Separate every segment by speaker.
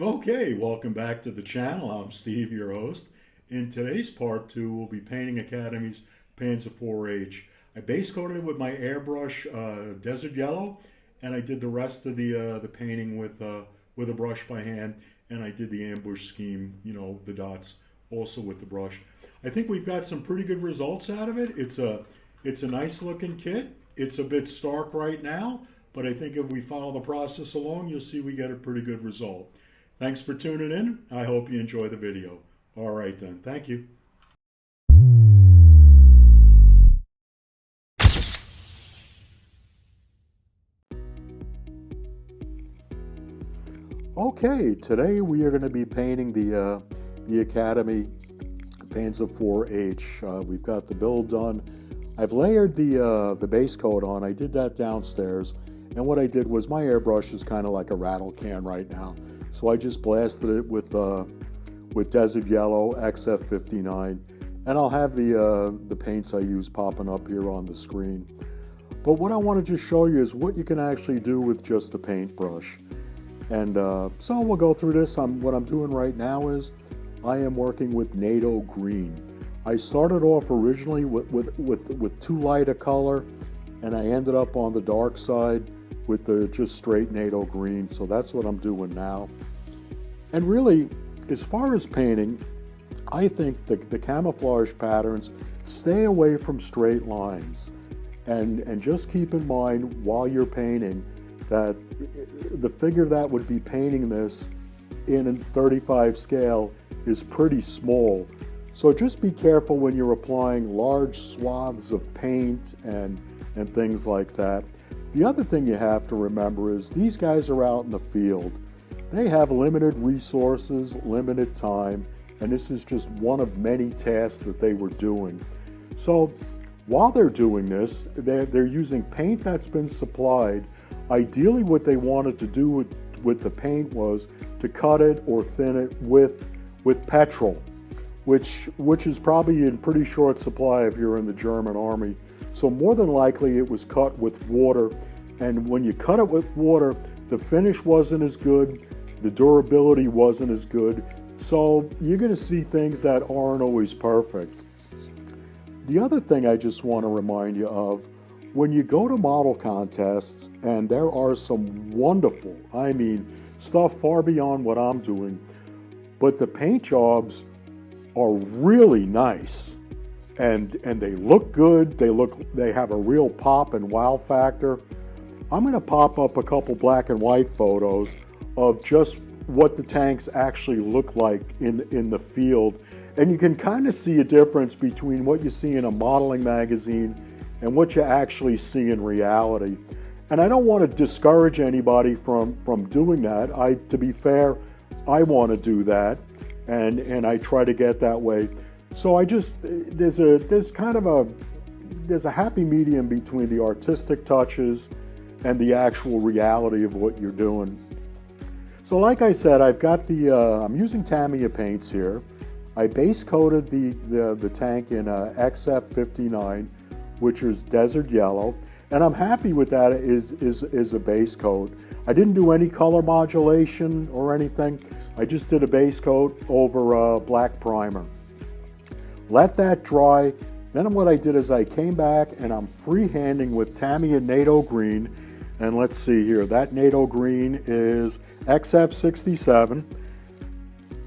Speaker 1: Okay, welcome back to the channel. I'm Steve, your host. In today's part two, we'll be painting Academy's Panzer IV-H. I base coated it with my airbrush desert yellow, and I did the rest of the painting with a brush by hand, and I did the ambush scheme, the dots, also with the brush. I think we've got some pretty good results out of it. It's a nice looking kit. It's a bit stark right now, but I think if we follow the process along, you'll see we get a pretty good result. Thanks for tuning in. I hope you enjoy the video. All right then, thank you. Okay, today we are going to be painting the Academy Panzer IV-H. We've got the build done. I've layered the base coat on. I did that downstairs, and what I did was my airbrush is kind of like a rattle can right now. So I just blasted it with Desert Yellow XF59, and I'll have the paints I use popping up here on the screen. But what I want to just show you is what you can actually do with just a paintbrush. And so we'll go through this. What I'm doing right now is I am working with NATO green. I started off originally with too light a color, and I ended up on the dark side with the just straight NATO green. So that's what I'm doing now. And really, as far as painting, I think the camouflage patterns stay away from straight lines. And just keep in mind while you're painting that the figure that would be painting this in a 35 scale is pretty small. So just be careful when you're applying large swaths of paint and things like that. The other thing you have to remember is these guys are out in the field. They have limited resources, limited time, and this is just one of many tasks that they were doing. So while they're doing this, they're using paint that's been supplied. Ideally, what they wanted to do with the paint was to cut it or thin it with petrol, which is probably in pretty short supply if you're in the German army. So more than likely it was cut with water, and when you cut it with water, the finish wasn't as good, the durability wasn't as good, so you're going to see things that aren't always perfect. The other thing I just want to remind you of, when you go to model contests, and there are some wonderful, stuff far beyond what I'm doing, but the paint jobs are really nice. And they look good. They have a real pop and wow factor. I'm going to pop up a couple black and white photos of just what the tanks actually look like in the field, and you can kind of see a difference between what you see in a modeling magazine and what you actually see in reality. And I don't want to discourage anybody from doing that. To be fair, I want to do that, and I try to get that way. So there's a happy medium between the artistic touches and the actual reality of what you're doing. So like I said, I've got I'm using Tamiya paints here. I base coated the tank in XF59, which is desert yellow, and I'm happy with that is a base coat. I didn't do any color modulation or anything. I just did a base coat over black primer. Let that dry. Then what I did is I came back and I'm freehanding with Tamiya NATO green. And let's see here, that NATO green is XF67.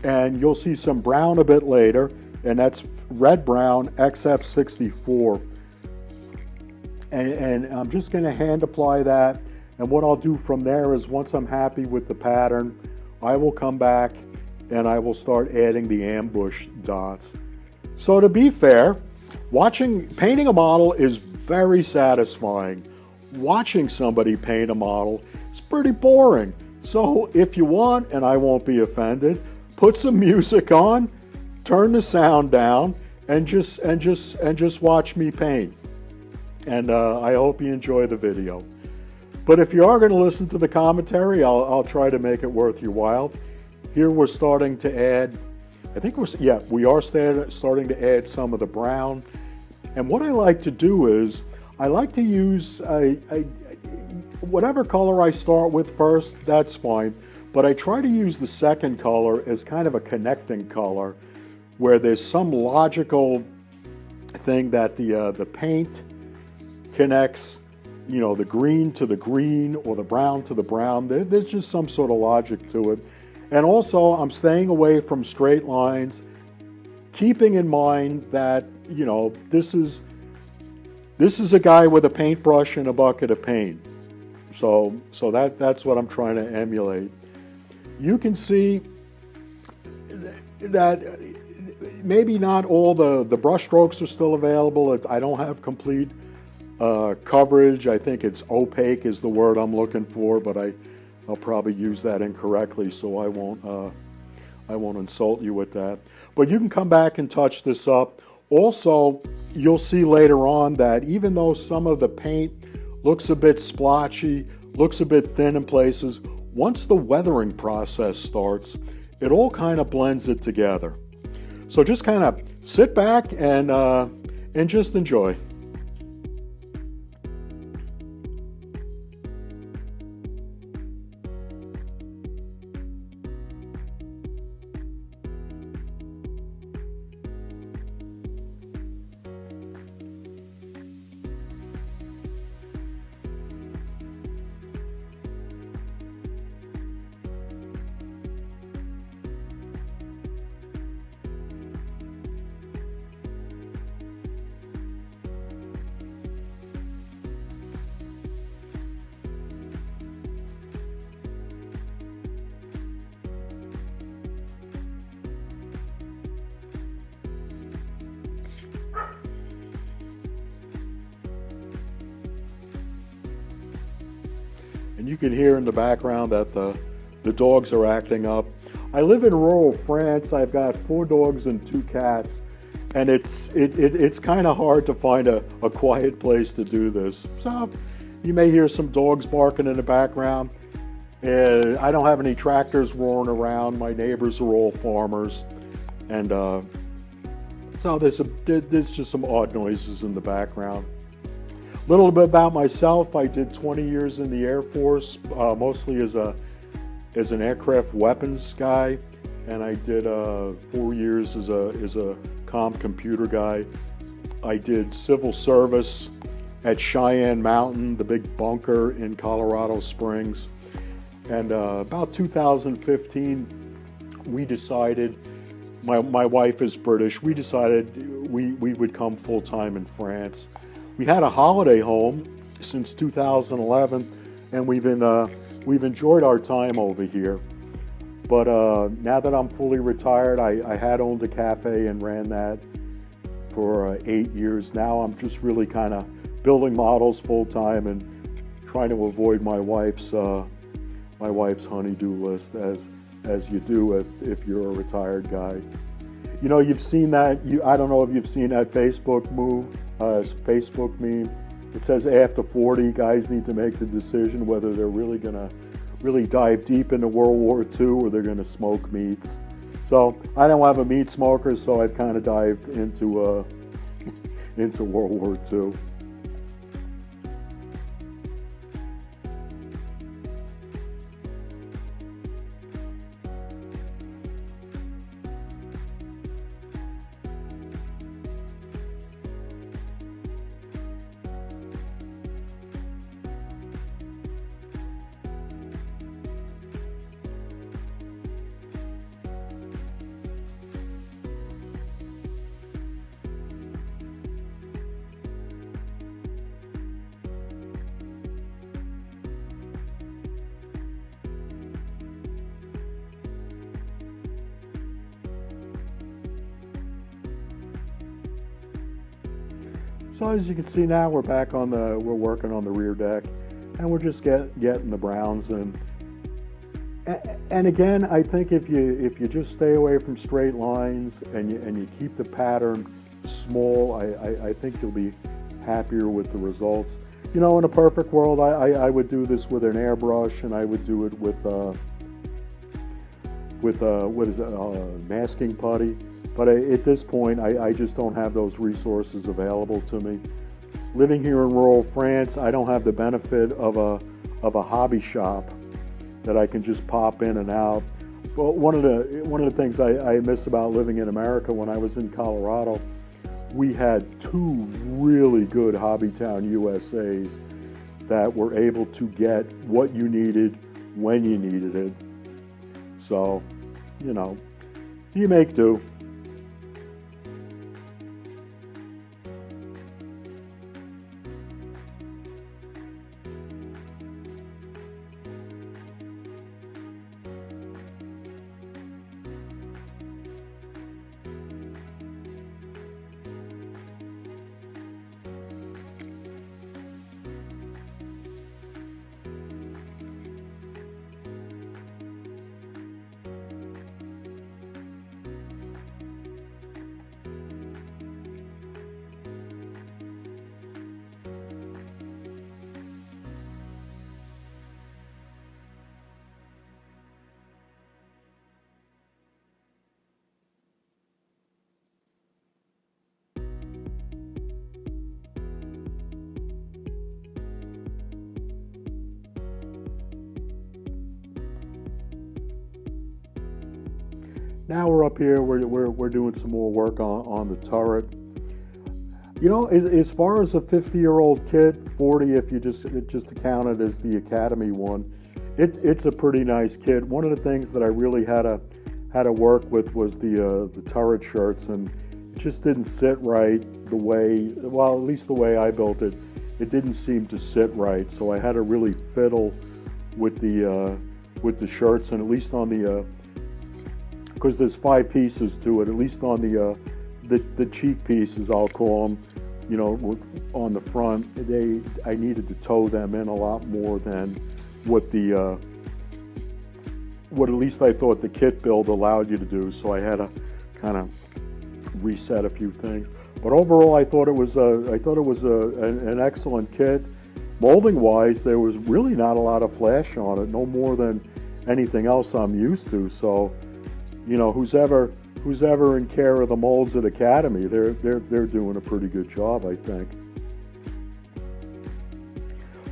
Speaker 1: And you'll see some brown a bit later, and that's red brown XF64. And I'm just going to hand apply that. And what I'll do from there is once I'm happy with the pattern, I will come back and I will start adding the ambush dots. So to be fair, painting a model is very satisfying. Watching somebody paint a model is pretty boring. So if you want, and I won't be offended, put some music on, turn the sound down, and just watch me paint. And I hope you enjoy the video. But if you are going to listen to the commentary, I'll try to make it worth your while. Here we're starting to add, we are starting to add some of the brown. And what I like to do is, I like to use whatever color I start with first, that's fine. but I try to use the second color as kind of a connecting color where there's some logical thing that the paint connects, you know, the green to the green or the brown to the brown. There's just some sort of logic to it. And also I'm staying away from straight lines, keeping in mind that, you know, this is a guy with a paintbrush and a bucket of paint. So that's what I'm trying to emulate. You can see that maybe not all the brush strokes are still available. I don't have complete coverage. I think it's opaque is the word I'm looking for, but I'll probably use that incorrectly, so I won't insult you with that. But you can come back and touch this up. Also, you'll see later on that even though some of the paint looks a bit splotchy, looks a bit thin in places, once the weathering process starts, it all kind of blends it together. So just kind of sit back and just enjoy. And you can hear in the background that the dogs are acting up. I live in rural France. I've got 4 dogs and 2 cats, and it's kind of hard to find a quiet place to do this. So you may hear some dogs barking in the background. I don't have any tractors roaring around. My neighbors are all farmers, and so there's just some odd noises in the background. A little bit about myself. I did 20 years in the Air Force, mostly as an aircraft weapons guy, and I did 4 years as a computer guy. I did civil service at Cheyenne Mountain, the big bunker in Colorado Springs, and about 2015, we decided. My wife is British. We decided we would come full time in France. We had a holiday home since 2011, and we've enjoyed our time over here. But now that I'm fully retired, I had owned a cafe and ran that for 8 years. Now I'm just really kind of building models full time and trying to avoid my wife's honey-do list, as you do if you're a retired guy. You know, you've seen that. I don't know if you've seen that Facebook meme. It says after 40, guys need to make the decision whether they're really gonna dive deep into World War II or they're gonna smoke meats. So I don't have a meat smoker, so I've kind of dived into World War II. So as you can see now, we're working on the rear deck, and we're just getting the browns in. And again, I think if you just stay away from straight lines and you keep the pattern small, I think you'll be happier with the results. You know, in a perfect world, I would do this with an airbrush, and I would do it with masking putty. But at this point, I just don't have those resources available to me. Living here in rural France, I don't have the benefit of a hobby shop. that I can just pop in and out. But one of the things I miss about living in America, when I was in Colorado, we had two really good Hobbytown USAs that were able to get what you needed when you needed it. So, you know, you make do. Now we're up here, we're doing some more work on the turret. You know, as far as a 50-year-old kit, 40 if you just count it as the Academy one, it's a pretty nice kit. One of the things that I really had to work with was the turret shirts, and it just didn't sit right the way, well, at least the way I built it. It didn't seem to sit right, so I had to really fiddle with the shirts, and at least on the because there's 5 pieces to it, at least on the cheek pieces, I'll call them, you know, on the front, I needed to toe them in a lot more than what at least I thought the kit build allowed you to do. So I had to kind of reset a few things. But overall, I thought it was an excellent kit. Molding wise, there was really not a lot of flash on it, no more than anything else I'm used to. So, you know, who's ever in care of the molds at Academy, they're doing a pretty good job, I think.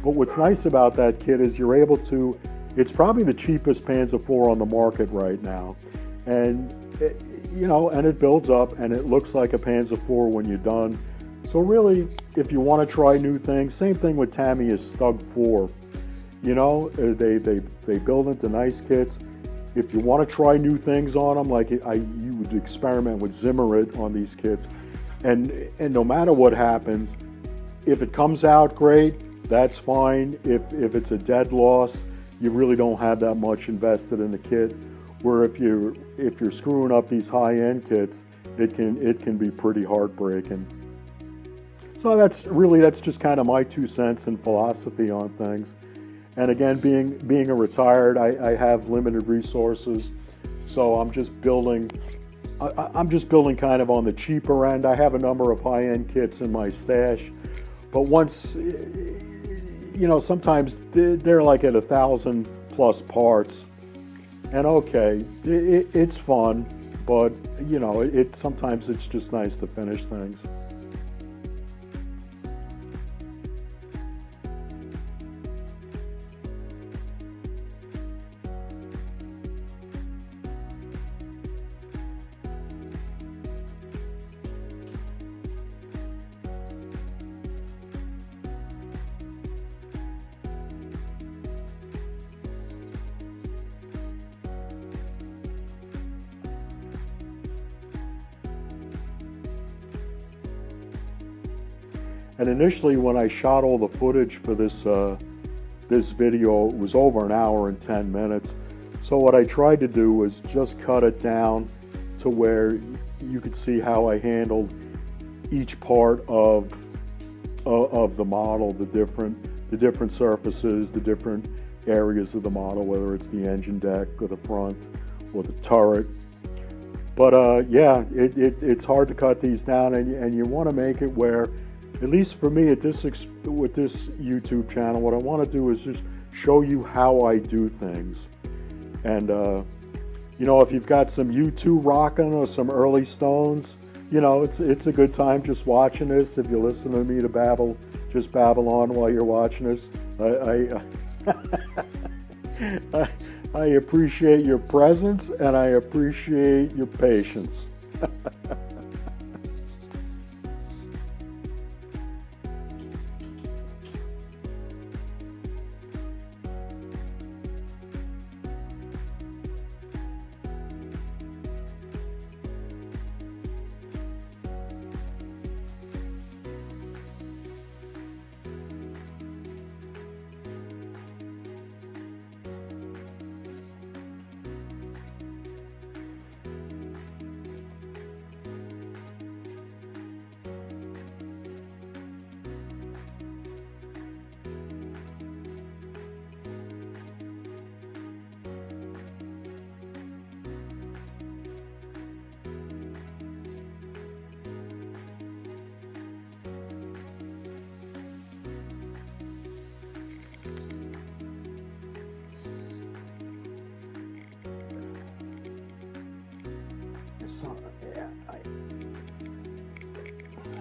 Speaker 1: But what's nice about that kit is you're able to, it's probably the cheapest Panzer IV on the market right now, and you know, and it builds up and it looks like a Panzer IV when you're done. So really, if you want to try new things, same thing with Tamiya's Stug 4. You know, they build into nice kits. If you want to try new things on them, like you would experiment with Zimmerit on these kits, and no matter what happens, if it comes out great, that's fine. If it's a dead loss, you really don't have that much invested in the kit. Where if you're screwing up these high-end kits, it can be pretty heartbreaking. So that's just kind of my 2 cents and philosophy on things. And again, being a retired, I have limited resources, so I'm just building kind of on the cheaper end. I have a number of high-end kits in my stash, but once, you know, sometimes they're like at 1,000+ parts, and okay, it's fun, but you know, sometimes it's just nice to finish things. And initially, when I shot all the footage for this video, it was over 1 hour and 10 minutes. So what I tried to do was just cut it down to where you could see how I handled each part of the model, the different surfaces, the different areas of the model, whether it's the engine deck or the front or the turret. But yeah, it's hard to cut these down, and you want to make it where, at least for me with this YouTube channel, what I want to do is just show you how I do things. And you know, if you've got some U2 rocking or some early Stones, you know, it's a good time just watching this. If you listen to me to just babble on while you're watching this. I appreciate your presence and I appreciate your patience.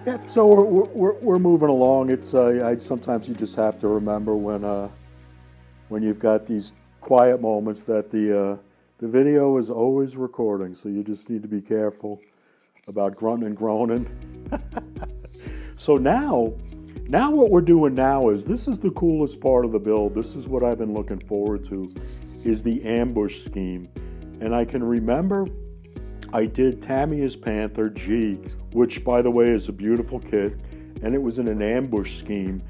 Speaker 1: Yep. So we're moving along. It's sometimes you just have to remember when you've got these quiet moments that the video is always recording. So you just need to be careful about grunting and groaning. So now what we're doing now is, this is the coolest part of the build. This is what I've been looking forward to, is the ambush scheme. And I can remember I did Tamiya's Panther G, which, by the way, is a beautiful kit, and it was in an ambush scheme.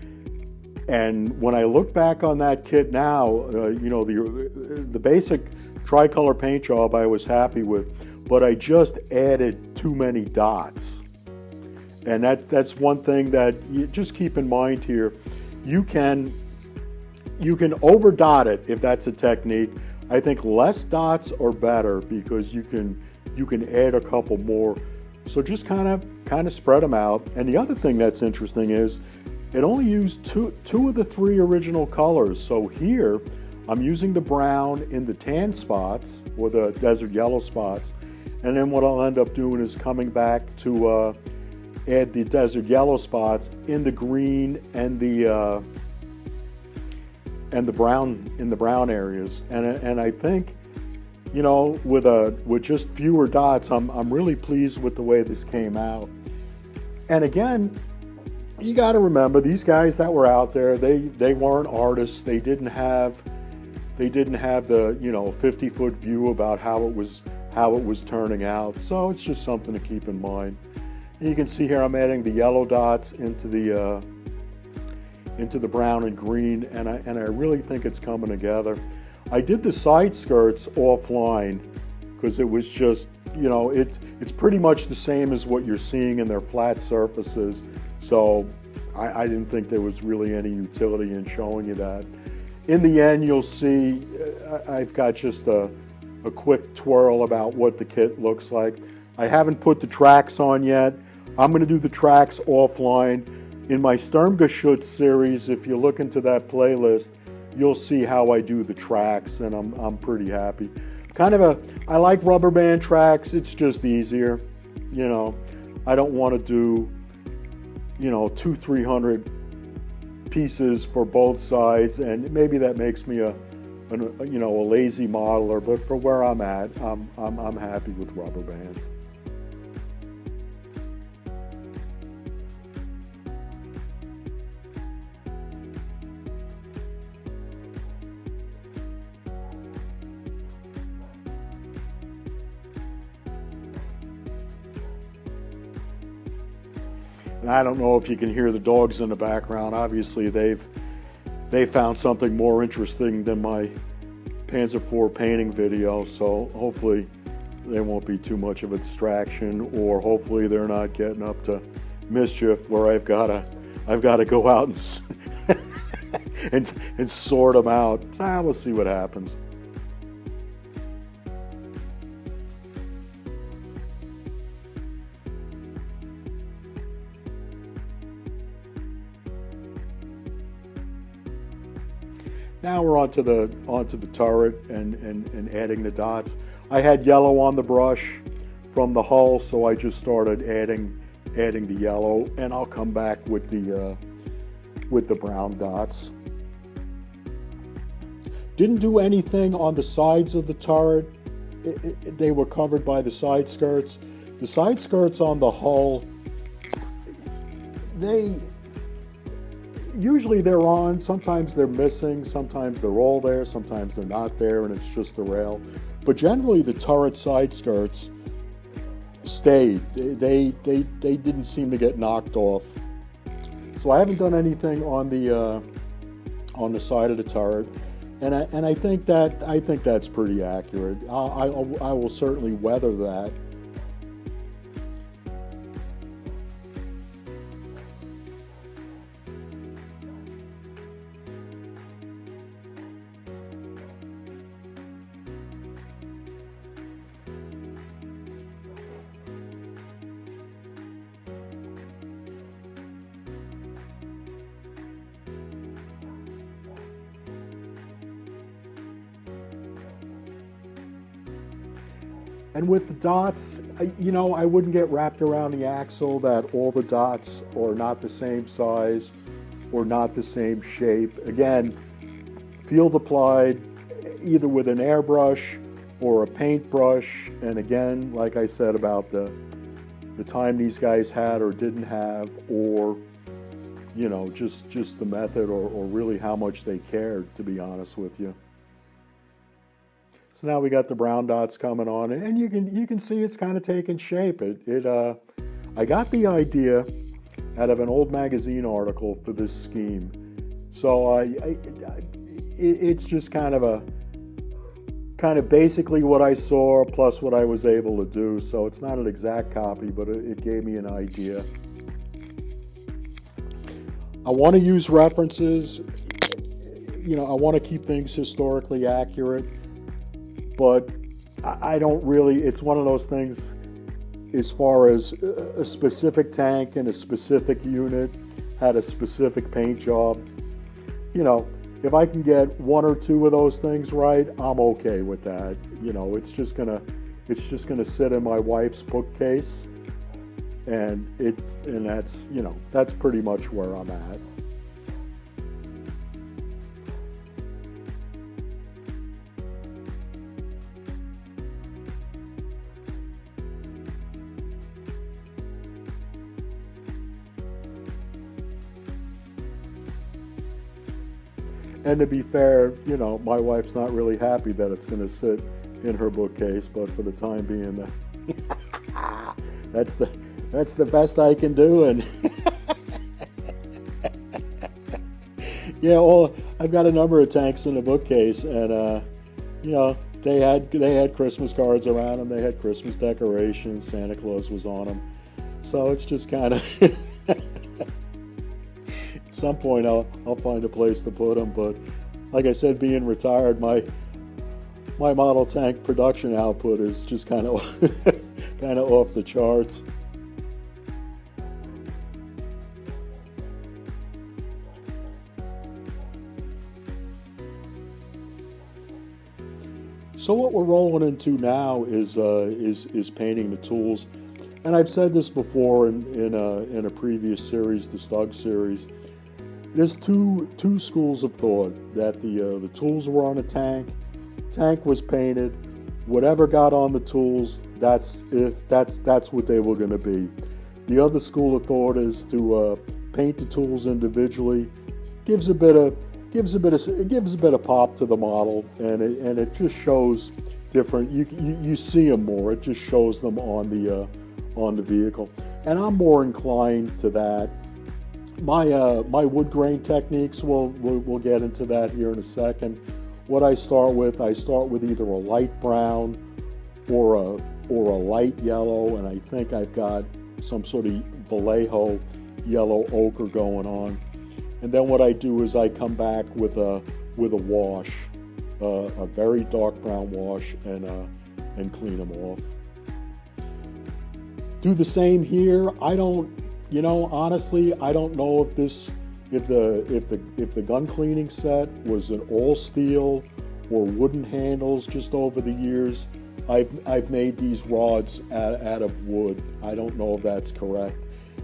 Speaker 1: And when I look back on that kit now, the basic tricolor paint job I was happy with, but I just added too many dots. And that's one thing that you just keep in mind here. You can over dot it if that's a technique. I think less dots are better because you can add a couple more. So just kind of spread them out. And the other thing that's interesting is it only used two of the three original colors. So here I'm using the brown in the tan spots or the desert yellow spots. And then what I'll end up doing is coming back to add the desert yellow spots in the green and the brown in the brown areas. And I think, with just fewer dots, I'm really pleased with the way this came out. And again, you got to remember, these guys that were out there, they weren't artists. They didn't have the 50-foot view about how it was turning out. So it's just something to keep in mind. And you can see here I'm adding the yellow dots into the brown and green, and I really think it's coming together. I did the side skirts offline because it was just, it's pretty much the same as what you're seeing in their flat surfaces. So I didn't think there was really any utility in showing you that. In the end, you'll see I've got just a quick twirl about what the kit looks like. I haven't put the tracks on yet. I'm going to do the tracks offline. In my Sturmgeschütz series, if you look into that playlist, you'll see how I do the tracks, and I'm pretty happy. I like rubber band tracks. It's just easier. I don't want to do, 200-300 pieces for both sides, and maybe that makes me a lazy modeler. But for where I'm at, I'm happy with rubber bands. And I don't know if you can hear the dogs in the background. Obviously, they found something more interesting than my Panzer IV painting video, so hopefully they won't be too much of a distraction, or hopefully they're not getting up to mischief where I've got to go out and sort them out. We'll see what happens. Now we're onto the turret and adding the dots. I had yellow on the brush from the hull, so I just started adding the yellow, and I'll come back with the brown dots. Didn't do anything on the sides of the turret. They were covered by the side skirts. The side skirts on the hull, usually they're on, sometimes they're missing, sometimes they're all there, sometimes they're not there, and it's just the rail. But generally the turret side skirts stayed. They didn't seem to get knocked off. So I haven't done anything on the side of the turret. And I think that's pretty accurate. I will certainly weather that. And with the dots, I wouldn't get wrapped around the axle that all the dots are not the same size or not the same shape. Again, field applied either with an airbrush or a paintbrush. And again, like I said about the time these guys had or didn't have, or just the method or really how much they cared, to be honest with you. So now we got the brown dots coming on, and you can see it's kind of taking shape. I got the idea out of an old magazine article for this scheme, so it's just kind of basically what I saw plus what I was able to do. So it's not an exact copy, but it gave me an idea. I want to use references. I want to keep things historically accurate. But I don't really, it's one of those things as far as a specific tank and a specific unit had a specific paint job. If I can get one or two of those things right, I'm okay with that. It's just gonna sit in my wife's bookcase, and that's pretty much where I'm at. And to be fair, my wife's not really happy that it's going to sit in her bookcase, but for the time being, that's the best I can do. And I've got a number of tanks in the bookcase, and they had Christmas cards around them, they had Christmas decorations, Santa Claus was on them, so it's just kind of. At some point I'll find a place to put them, but like I said, being retired, my model tank production output is just kind of off the charts. So what we're rolling into now is painting the tools, and I've said this before in a previous series, the Stug series. There's two schools of thought that the tools were on a tank was painted, whatever got on the tools, that's what they were going to be. The other school of thought is to paint the tools individually, gives a bit of pop to the model, and it just shows different. You see them more. It just shows them on the vehicle, and I'm more inclined to that. My wood grain techniques, we'll get into that here in a second. What I start with either a light brown or a light yellow, and I think I've got some sort of Vallejo yellow ochre going on. And then what I do is I come back with a wash, a very dark brown wash, and clean them off. Do the same here. Honestly, I don't know if the gun cleaning set was an all steel or wooden handles. Just over the years, I've made these rods out of wood. I don't know if that's correct.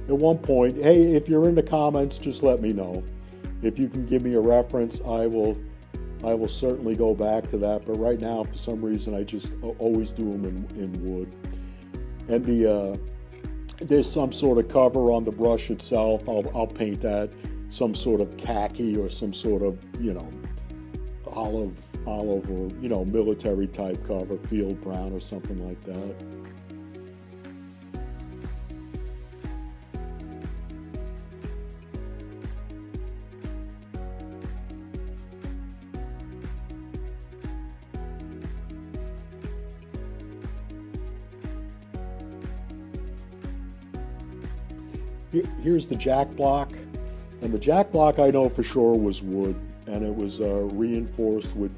Speaker 1: At one point, hey, if you're in the comments, just let me know. If you can give me a reference, I will I will certainly go back to that. But right now, for some reason, I just always do them in wood. And there's some sort of cover on the brush itself. I'll paint that some sort of khaki or some sort of, olive or, military type cover, field brown or something like that. Here's the jack block, and the jack block I know for sure was wood, and it was reinforced with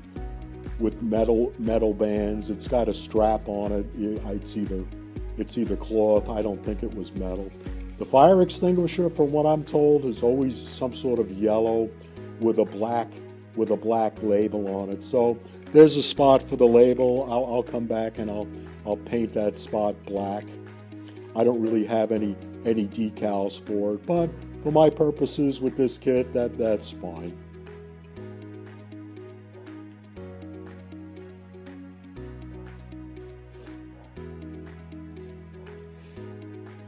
Speaker 1: metal bands. It's got a strap on it. It's either cloth. I don't think it was metal. The fire extinguisher, from what I'm told, is always some sort of yellow with a black label on it. So there's a spot for the label. I'll come back and I'll paint that spot black. I don't really have any decals for it, but for my purposes with this kit, that's fine.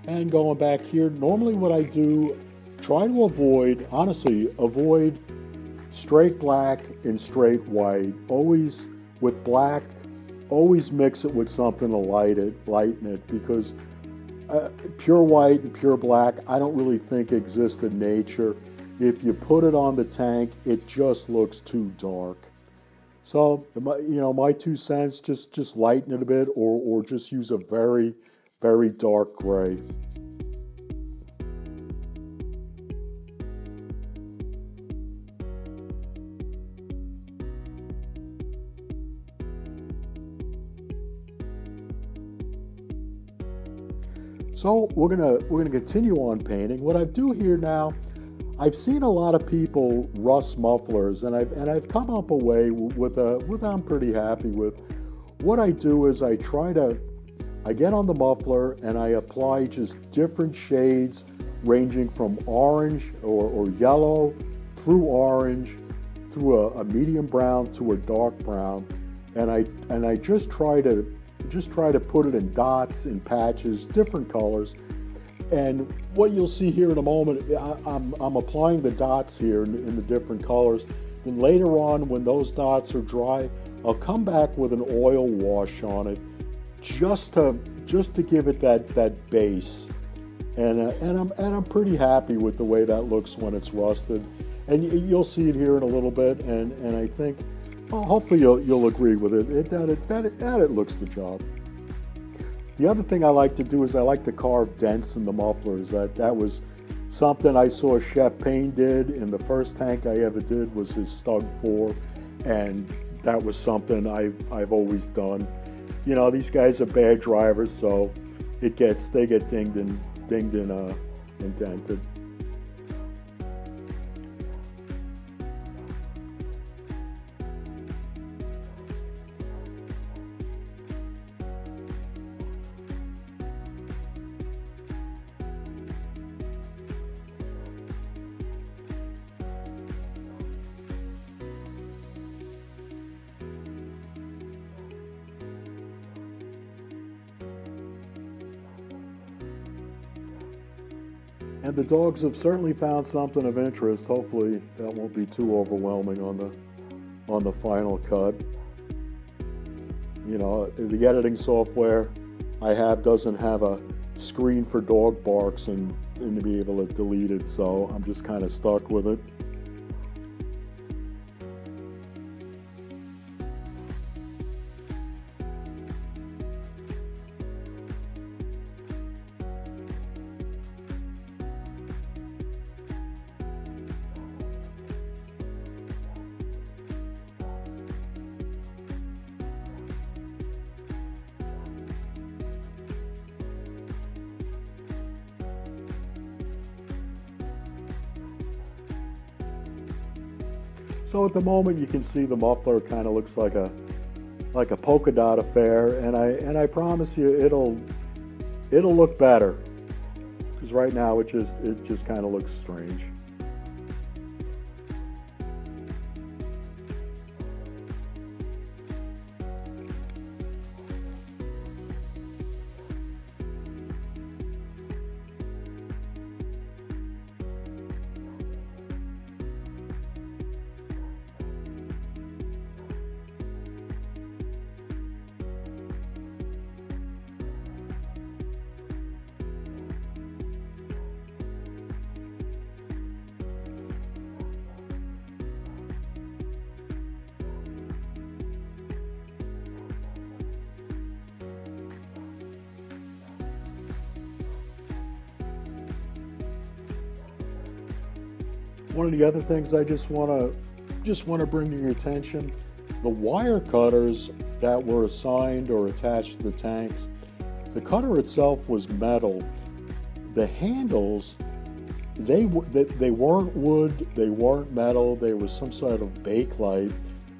Speaker 1: And going back here, normally what I do, try to avoid straight black and straight white. Always with black, always mix it with something to lighten it, because pure white and pure black, I don't really think exist in nature. If you put it on the tank, it just looks too dark. So, my 2 cents, just lighten it a bit, or just use a very, very dark gray. So we're gonna continue on painting. What I do here now, I've seen a lot of people rust mufflers, and I've come up a way with I'm pretty happy with. What I do is I get on the muffler and I apply just different shades, ranging from orange or yellow through orange, through a medium brown to a dark brown, and I just try to put it in dots, in patches, different colors. And what you'll see here in a moment, I'm applying the dots here in the different colors. Then later on, when those dots are dry, I'll come back with an oil wash on it, just to give it that base. And I'm pretty happy with the way that looks when it's rusted. And you'll see it here in a little bit, and I think, hopefully you'll agree with it. It looks the job. The other thing I like to do is I like to carve dents in the mufflers. That was something I saw Chef Payne did, and the first tank I ever did was his Stug 4, and that was something I've always done. These guys are bad drivers, so they get dinged and dented. And the dogs have certainly found something of interest. Hopefully that won't be too overwhelming on the final cut. The editing software I have doesn't have a screen for dog barks and to be able to delete it, so I'm just kind of stuck with it. So at the moment, you can see the muffler kind of looks like a polka dot affair, and I promise you it'll look better, because right now it just kind of looks strange. One of the other things I just want to bring to your attention, the wire cutters that were assigned or attached to the tanks, the cutter itself was metal. The handles, they weren't wood, they weren't metal, they were some sort of bakelite,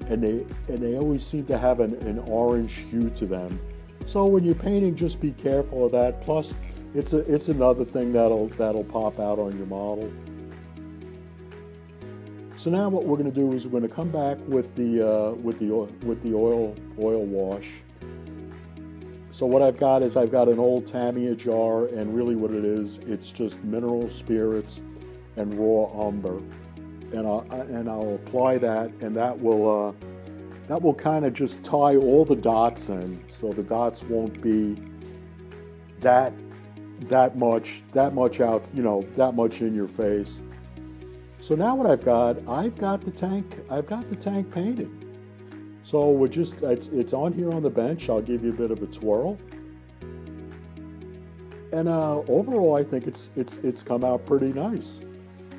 Speaker 1: and they always seem to have an orange hue to them. So when you're painting, just be careful of that. Plus, it's another thing that'll pop out on your model. So now what we're going to do is we're going to come back with the oil wash. So what I've got is I've got an old Tamiya jar, and really what it is, it's just mineral spirits and raw umber, and I'll apply that, and that will kind of just tie all the dots in, so the dots won't be that much out, that much in your face. So now what I've got the tank painted. So we're just, it's on here on the bench. I'll give you a bit of a twirl. And overall, I think it's come out pretty nice.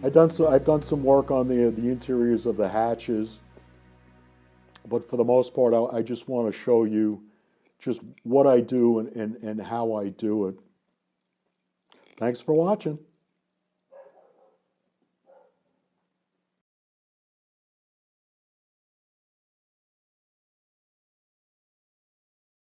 Speaker 1: I've done some work on the interiors of the hatches, but for the most part, I just want to show you just what I do and how I do it. Thanks for watching.